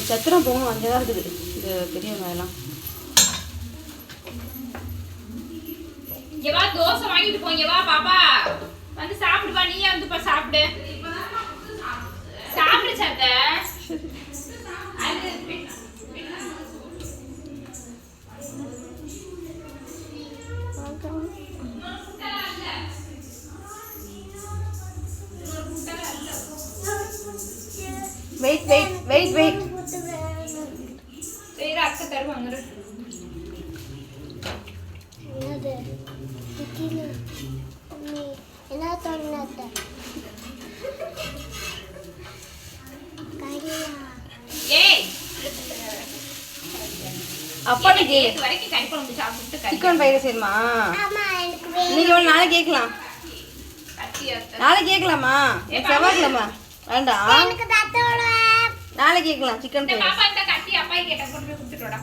சத்திரம் போகணும் அங்கே தான் இருக்குது இந்த பெரிய வெங்காயம்லாம். இங்க வா தோசை வாங்கிட்டு போங்க வா பாப்பா வந்து சாப்பிடுவா நீயே வந்து பா சாப்பிடு சாப்பிடு சத்த வெயிட் வெயிட் வெயிட் வெயிட் சரி அக்கா தருவாங்க என்ன தோணுது ஏய் அப்பாடிக்கு வரைக்கும் கறி குழம்பு சாப்பிட்டு சிக்கன் ஃப்ரைட் செய்யணுமா? இன்னைக்கு ஒன்று நாளைக்கு கேட்கலாம். நாளைக்கு கேட்கலாமா? செவ்வாய்க்கிழமை வேண்டாம், நாளைக்கு கேட்கலாம் சிக்கன் ஃப்ரைட். பாப்பா இந்த கத்தி அப்பாய் கேட்டா கொண்டு போய் கொடுத்துட்டோடா.